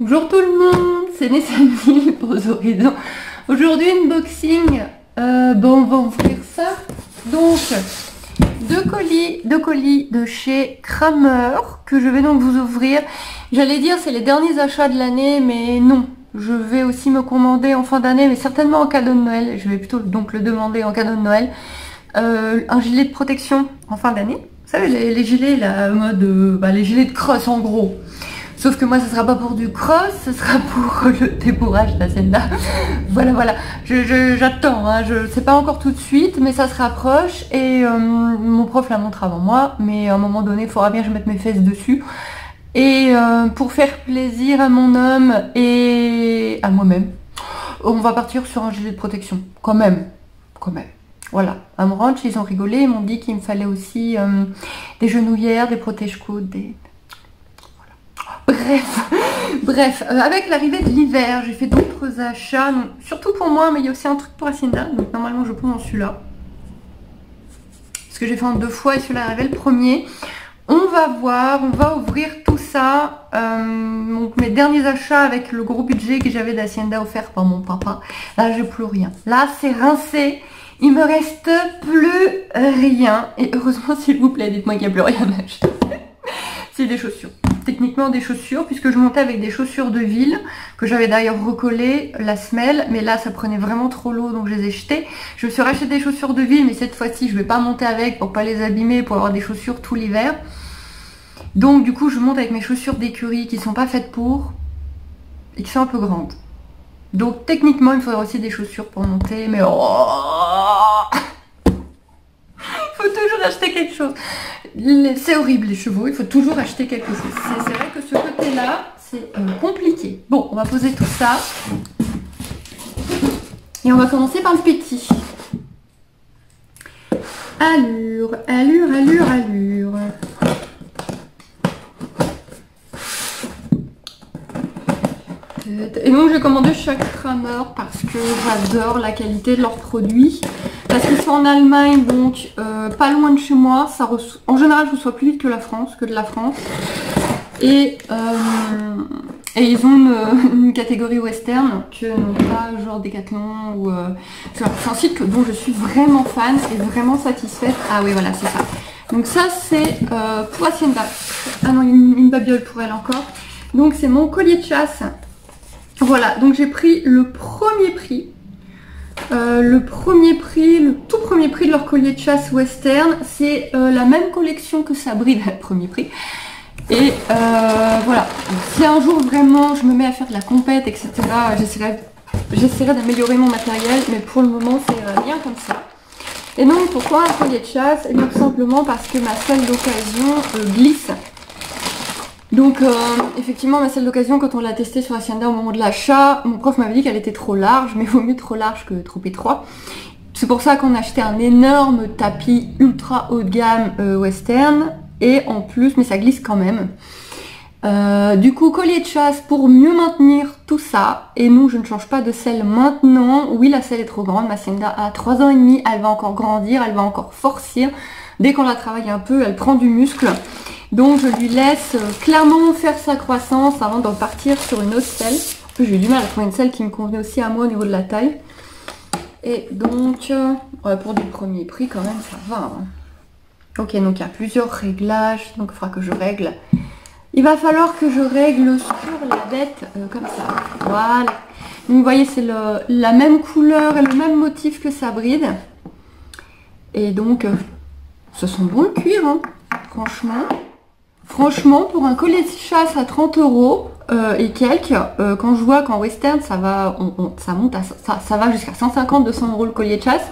Bonjour tout le monde, c'est Nessamie pour aux horizons. Aujourd'hui unboxing, bon on va ouvrir ça. Donc deux colis de chez Kramer que je vais donc vous ouvrir. J'allais dire c'est les derniers achats de l'année, mais non. Je vais aussi me commander en fin d'année, mais certainement en cadeau de Noël. Je vais plutôt donc le demander en cadeau de Noël. Un gilet de protection en fin d'année. Vous savez les gilets là, mode les gilets de cross en gros. Sauf que moi ce sera pas pour du cross, ce sera pour le débourrage d'Hacienda. Voilà, j'attends, hein. Je sais pas encore tout de suite, mais ça se rapproche. Et mon prof la montre avant moi, mais à un moment donné il faudra bien que je mette mes fesses dessus. Et pour faire plaisir à mon homme et à moi-même, on va partir sur un gilet de protection, quand même. Voilà, à mon ranch ils ont rigolé, ils m'ont dit qu'il me fallait aussi des genouillères, des protège-côtes, des... Bref, avec l'arrivée de l'hiver, j'ai fait d'autres achats, donc, surtout pour moi, mais il y a aussi un truc pour Hacienda, donc normalement je prends celui-là. Parce que j'ai fait en deux fois et celui-là est arrivé le premier. On va voir, on va ouvrir tout ça. Donc mes derniers achats avec le gros budget que j'avais d'Hacienda offert par mon papa. Là, j'ai plus rien. Là, c'est rincé. Il me reste plus rien. Et heureusement, s'il vous plaît, dites-moi qu'il n'y a plus rien à acheter. C'est des chaussures. Techniquement des chaussures, puisque je montais avec des chaussures de ville, que j'avais d'ailleurs recollées la semelle, mais là ça prenait vraiment trop l'eau, donc je les ai jetées. Je me suis racheté des chaussures de ville, mais cette fois-ci je vais pas monter avec pour pas les abîmer, pour avoir des chaussures tout l'hiver. Donc du coup je monte avec mes chaussures d'écurie qui sont pas faites pour, et qui sont un peu grandes. Donc techniquement il me faudrait aussi des chaussures pour monter, mais faut toujours acheter quelque chose. C'est horrible les chevaux, il faut toujours acheter quelque chose. C'est vrai que ce côté-là, c'est compliqué. Bon, on va poser tout ça. Et on va commencer par le petit. Allure. Et donc j'ai commandé chez Kramer parce que j'adore la qualité de leurs produits. Parce qu'ils sont en Allemagne, donc pas loin de chez moi. Ça en général, je reçois plus vite que de la France. Et ils ont une catégorie western que n'ont pas genre Decathlon ou... c'est un site dont je suis vraiment fan et vraiment satisfaite. Ah oui, voilà, c'est ça. Donc ça, c'est pour Hacienda. Ah non, une babiole pour elle encore. Donc c'est mon collier de chasse. Voilà, donc j'ai pris le premier prix. Le tout premier prix de leur collier de chasse western, c'est la même collection que Sabri, le premier prix. Et voilà, si un jour vraiment je me mets à faire de la compète, etc., j'essaierai d'améliorer mon matériel, mais pour le moment c'est bien comme ça. Et donc pourquoi un collier de chasse? Et bien tout simplement parce que ma selle d'occasion glisse. Donc effectivement ma selle d'occasion, quand on l'a testée sur Hacienda au moment de l'achat, mon prof m'avait dit qu'elle était trop large, mais vaut mieux trop large que trop étroit. C'est pour ça qu'on a acheté un énorme tapis ultra haut de gamme western, et en plus, mais ça glisse quand même. Du coup, collier de chasse pour mieux maintenir tout ça, et nous je ne change pas de selle maintenant. Oui, la selle est trop grande, ma Hacienda a 3 ans et demi, elle va encore grandir, elle va encore forcir. Dès qu'on la travaille un peu, elle prend du muscle. Donc je lui laisse clairement faire sa croissance avant de repartir sur une autre selle. En plus j'ai eu du mal à trouver une selle qui me convenait aussi à moi au niveau de la taille. Et donc, pour du premier prix quand même ça va. Hein. Ok, donc il y a plusieurs réglages, donc il faudra que je règle. Il va falloir que je règle sur la bête comme ça. Voilà. Donc vous voyez c'est la même couleur et le même motif que sa bride. Et donc, ce sont bons le cuir, hein, franchement. Franchement, pour un collier de chasse à 30 € et quelques, quand je vois qu'en western ça va, ça monte à ça va jusqu'à 150-200 € le collier de chasse.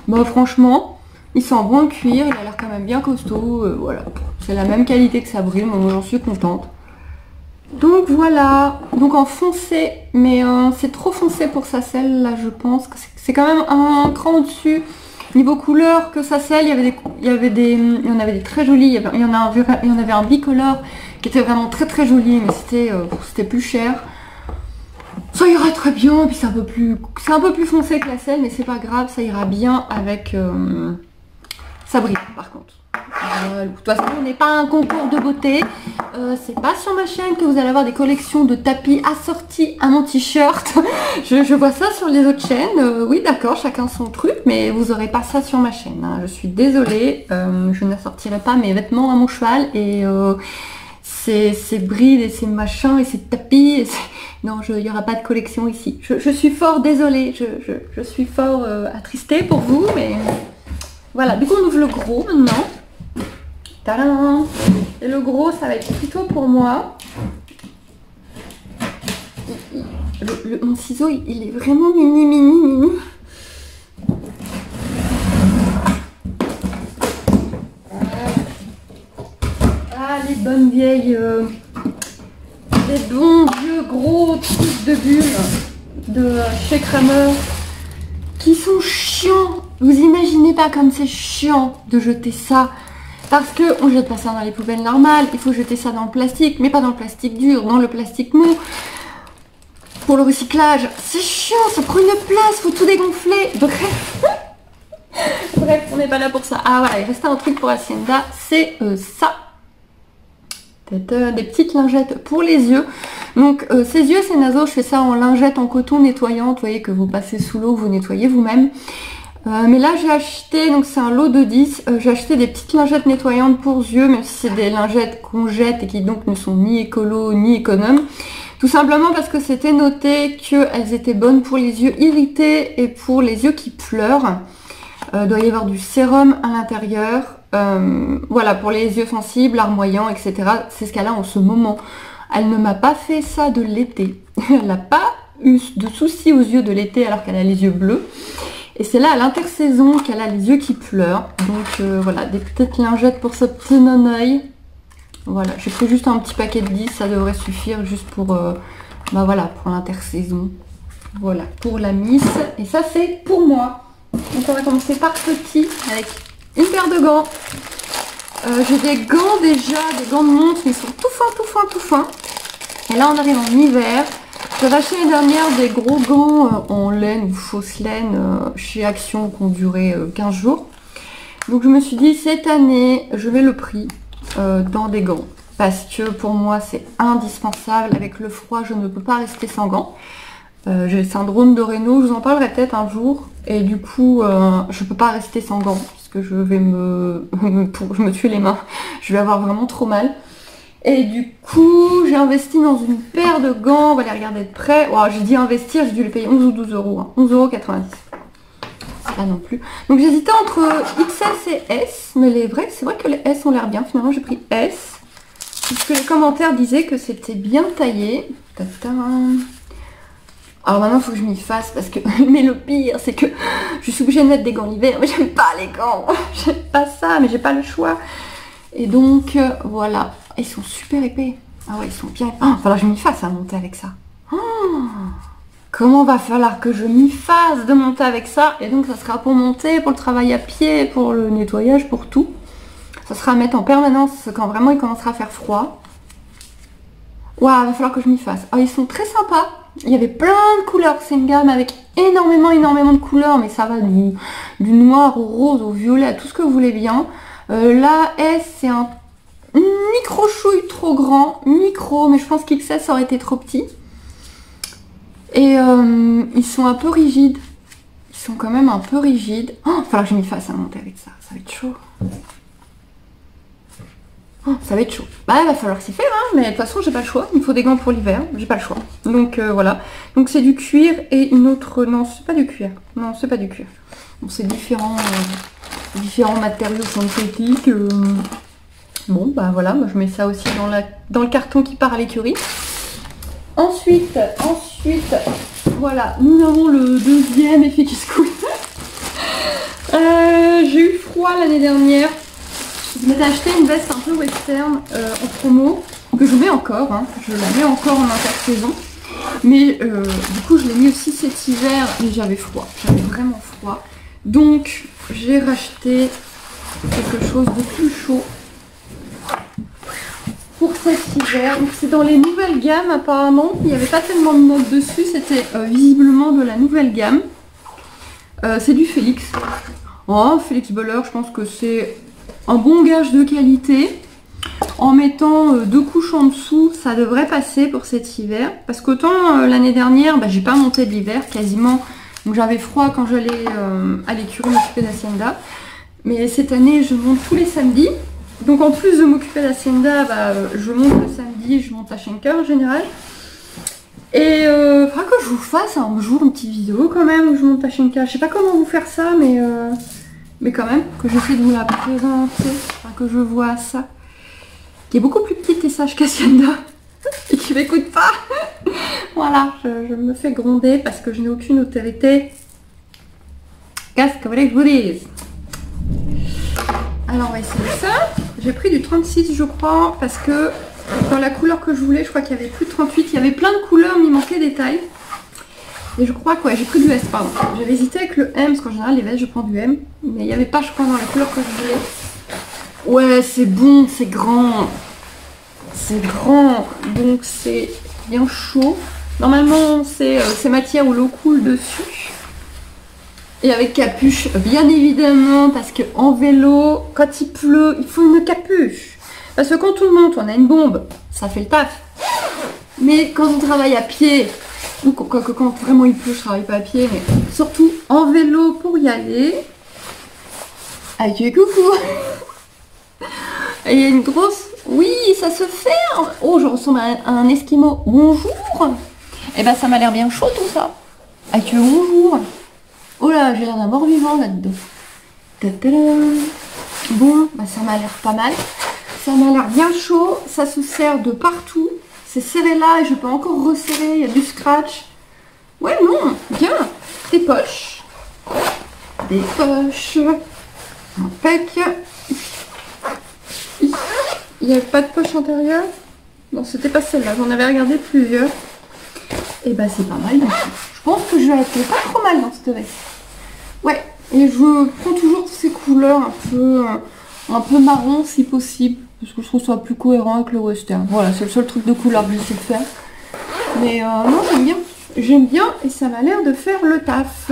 Bon, franchement, il sent bon le cuir, il a l'air quand même bien costaud. Voilà, c'est la même qualité que sa bride, moi j'en suis contente. Donc voilà, donc en foncé, mais c'est trop foncé pour sa selle là, je pense que c'est quand même un cran au-dessus. Niveau couleur que sa selle, il y en avait des très jolis, il y en avait un bicolore qui était vraiment très joli, mais c'était plus cher. Ça ira très bien, puis c'est un peu plus foncé que la selle, mais c'est pas grave, ça ira bien avec sa bride par contre. De toute façon, on n'est pas un concours de beauté, c'est pas sur ma chaîne que vous allez avoir des collections de tapis assortis à mon t-shirt. je vois ça sur les autres chaînes. Oui, d'accord, chacun son truc, mais vous aurez pas ça sur ma chaîne. Hein. Je suis désolée, je n'assortirai pas mes vêtements à mon cheval et ces brides et ces machins et ces tapis. Non, il n'y aura pas de collection ici. Je suis fort désolée, je suis fort attristée pour vous, mais voilà. Du coup, on ouvre le gros maintenant. Tadam! Et le gros, ça va être plutôt pour moi. Mon ciseau, il est vraiment mini. Ah, les bonnes vieilles... les bons vieux gros trucs de bulles de chez Kramer qui sont chiants. Vous imaginez pas comme c'est chiant de jeter ça. Parce qu'on ne jette pas ça dans les poubelles normales, il faut jeter ça dans le plastique, mais pas dans le plastique dur, dans le plastique mou. Pour le recyclage, c'est chiant, ça prend une place, faut tout dégonfler. Bref, on n'est pas là pour ça. Ah voilà, il restait un truc pour Hacienda, c'est ça. Des petites lingettes pour les yeux. Donc ces yeux, c'est naso, je fais ça en lingette en coton nettoyante, vous voyez que vous passez sous l'eau, vous nettoyez vous-même. Mais là j'ai acheté, donc c'est un lot de 10, j'ai acheté des petites lingettes nettoyantes pour yeux, même si c'est des lingettes qu'on jette et qui donc ne sont ni écolo ni économes. Tout simplement parce que c'était noté qu'elles étaient bonnes pour les yeux irrités et pour les yeux qui pleurent. Doit y avoir du sérum à l'intérieur. Voilà, pour les yeux sensibles, larmoyants, etc. C'est ce qu'elle a en ce moment. Elle ne m'a pas fait ça de l'été. Elle n'a pas eu de soucis aux yeux de l'été alors qu'elle a les yeux bleus. Et c'est là à l'intersaison qu'elle a les yeux qui pleurent. Donc voilà, des petites lingettes pour ce petit non-œil. Voilà, j'ai pris juste un petit paquet de 10, ça devrait suffire juste pour, bah voilà, pour l'intersaison. Voilà, pour la Miss. Et ça c'est pour moi. Donc on va commencer par petit avec une paire de gants. J'ai des gants déjà, des gants de montre, mais ils sont tout fins. Et là on arrive en hiver. J'avais acheté l'année dernière des gros gants en laine ou fausse laine chez Action qui ont duré 15 jours. Donc je me suis dit cette année je mets le prix dans des gants. Parce que pour moi c'est indispensable. Avec le froid je ne peux pas rester sans gants. J'ai le syndrome de Raynaud, je vous en parlerai peut-être un jour. Et du coup je peux pas rester sans gants. Parce que je vais je me tue les mains. Je vais avoir vraiment trop mal. Et du coup, j'ai investi dans une paire de gants, on va les regarder de près. Wow, j'ai dit investir, j'ai dû les payer 11 ou 12 euros, hein. 11,90 €. Pas non plus. Donc j'hésitais entre XS et S, mais c'est vrai que les S ont l'air bien. Finalement, j'ai pris S, puisque les commentaires disaient que c'était bien taillé. Alors maintenant, il faut que je m'y fasse, parce que... Mais le pire, c'est que je suis obligée de mettre des gants l'hiver, mais j'aime pas les gants. J'aime pas ça, mais j'ai pas le choix. Et donc, voilà. Ils sont super épais. Ah ouais, ils sont bien épais. Ah, il va falloir que je m'y fasse à monter avec ça. Oh, comment va falloir que je m'y fasse de monter avec ça? Et donc, ça sera pour monter, pour le travail à pied, pour le nettoyage, pour tout. Ça sera à mettre en permanence quand vraiment il commencera à faire froid. Waouh, il va falloir que je m'y fasse. Ah, ils sont très sympas. Il y avait plein de couleurs. C'est une gamme avec énormément de couleurs. Mais ça va du noir au rose, au violet, à tout ce que vous voulez bien. Là, S, c'est un micro-chouille trop grand, mais je pense qu'XS aurait été trop petit. Et ils sont un peu rigides. Ils sont quand même un peu rigides. Oh, il va falloir que je m'y fasse à monter avec ça. Ça va être chaud. Oh, ça va être chaud. Bah, il va falloir s'y faire, hein, mais de toute façon, j'ai pas le choix. Il me faut des gants pour l'hiver, j'ai pas le choix. Donc voilà. Donc c'est du cuir et une autre... Non, c'est pas du cuir. Non, c'est pas du cuir. Bon, c'est différents matériaux synthétiques. Bon, bah voilà, moi je mets ça aussi dans le carton qui part à l'écurie. Ensuite, voilà, nous avons le deuxième effet qui se coule. J'ai eu froid l'année dernière. Je m'étais acheté une veste un peu western en promo, que je mets encore, hein, je la mets encore en intersaison. Mais du coup, je l'ai mis aussi cet hiver, mais j'avais froid, j'avais vraiment froid. Donc, j'ai racheté quelque chose de plus chaud pour cet hiver. Donc c'est dans les nouvelles gammes apparemment. Il n'y avait pas tellement de notes dessus, c'était visiblement de la nouvelle gamme. C'est du Félix. Oh, Félix Boller, je pense que c'est un bon gage de qualité. en mettant 2 couches en dessous, ça devrait passer pour cet hiver. Parce qu'autant l'année dernière, bah, j'ai pas monté de l'hiver quasiment. Donc j'avais froid quand j'allais à l'écurie m'occuper d'Hacienda. Mais cette année, je monte tous les samedis. Donc en plus de m'occuper d'Hacienda, bah, je monte le samedi, je monte à Schenker en général. Et il faudra que je vous fasse un jour une petite vidéo quand même où je monte à Schenker. Je sais pas comment vous faire ça, mais quand même, que j'essaie de vous la présenter, enfin, que je vois ça. Qui est beaucoup plus petite et sage qu'Hacienda. Et qui m'écoute pas. Voilà, je me fais gronder parce que je n'ai aucune autorité. Qu'est-ce que vous voulez que je vous dise? Alors on va essayer ça. J'ai pris du 36 je crois parce que dans la couleur que je voulais, je crois qu'il y avait plus de 38. Il y avait plein de couleurs mais il manquait des tailles. Et je crois que ouais, j'ai pris du S, pardon. J'avais hésité avec le M parce qu'en général les vestes je prends du M. Mais il n'y avait pas je crois dans la couleur que je voulais. Ouais c'est bon, c'est grand. C'est grand, donc c'est bien chaud. Normalement c'est matière où l'eau coule dessus. Et avec capuche, bien évidemment, parce que en vélo, quand il pleut, il faut une capuche. Parce que quand on monte, on a une bombe, ça fait le taf. Mais quand on travaille à pied, ou quand vraiment il pleut, je travaille pas à pied, mais surtout en vélo pour y aller. Aïe, coucou. Et il y a une grosse... Oui, ça se fait. Oh, je ressemble à un esquimau. Bonjour. Et ben ça m'a l'air bien chaud tout ça. Aïe, bonjour. Oh là, j'ai l'air d'un mort-vivant là-dedans. Bon, bah ça m'a l'air pas mal. Ça m'a l'air bien chaud. Ça se serre de partout. C'est serré là et je peux encore resserrer. Il y a du scratch. Ouais, non, bien. Des poches. Des poches. Impec. Il n'y avait pas de poche intérieure. Non, c'était pas celle-là. J'en avais regardé plusieurs. Et bah c'est pas mal. Je pense que je vais être pas trop mal dans cette veste. Ouais, et je prends toujours ces couleurs un peu marron si possible, parce que je trouve ça plus cohérent avec le western. Voilà, c'est le seul truc de couleur que j'essaie de faire. Mais non, j'aime bien. J'aime bien et ça m'a l'air de faire le taf.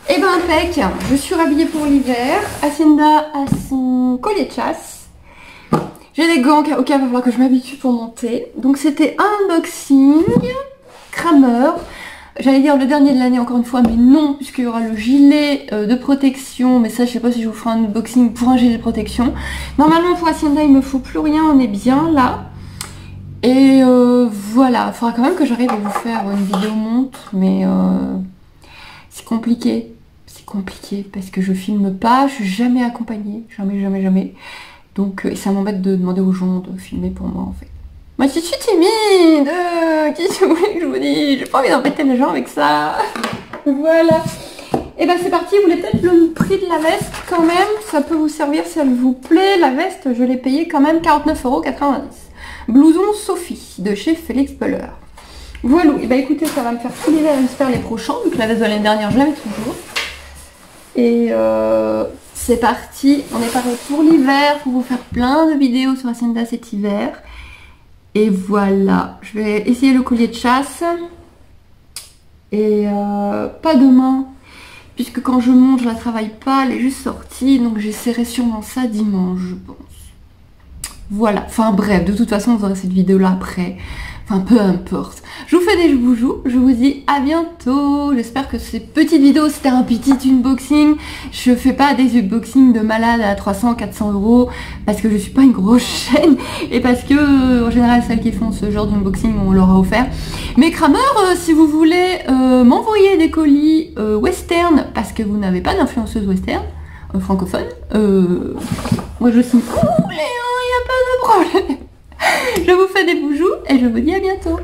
Et ben impec, je suis rhabillée pour l'hiver. Hacienda a son collier de chasse. J'ai des gants auxquels il va falloir que je m'habitue pour monter. Donc c'était un unboxing Kramer. J'allais dire le dernier de l'année encore une fois, mais non, puisqu'il y aura le gilet de protection. Mais ça, je sais pas si je vous ferai un unboxing pour un gilet de protection. Normalement, pour Hacienda, il me faut plus rien. On est bien là. Et voilà, il faudra quand même que j'arrive à vous faire une vidéo montre. Mais c'est compliqué. C'est compliqué parce que je filme pas. Je suis jamais accompagnée. Jamais. Donc ça m'embête de demander aux gens de filmer pour moi en fait. Moi je suis timide. Qu'est-ce que vous voulez que je vous dise? J'ai pas envie d'embêter les gens avec ça. Voilà. Et ben c'est parti, vous voulez peut-être le prix de la veste quand même. Ça peut vous servir si elle vous plaît. La veste, je l'ai payée quand même 49,90 €. Blouson Sophie de chez Félix Peller. Voilà. Et ben écoutez, ça va me faire tout l'hiver, j'espère les prochains. Donc la veste de l'année dernière, je l'avais toujours. Et c'est parti, on est paré pour l'hiver, pour vous faire plein de vidéos sur Hacienda cet hiver. Et voilà, je vais essayer le collier de chasse. Et pas demain, puisque quand je monte, je la travaille pas, elle est juste sortie. Donc j'essaierai sûrement ça dimanche, je pense. Voilà, enfin bref, de toute façon, vous aurez cette vidéo-là après. Enfin, peu importe. Je vous fais des joujoux, je vous dis à bientôt. J'espère que ces petites vidéos, c'était un petit unboxing. Je fais pas des unboxings de malade à 300-400 € parce que je suis pas une grosse chaîne et parce que, en général, celles qui font ce genre d'unboxing, on leur a offert. Mais Kramer, si vous voulez m'envoyer des colis western parce que vous n'avez pas d'influenceuse western, francophone, moi je signe tous les ans, il n'y a pas de problème. Je vous fais des boujoux et je vous dis à bientôt.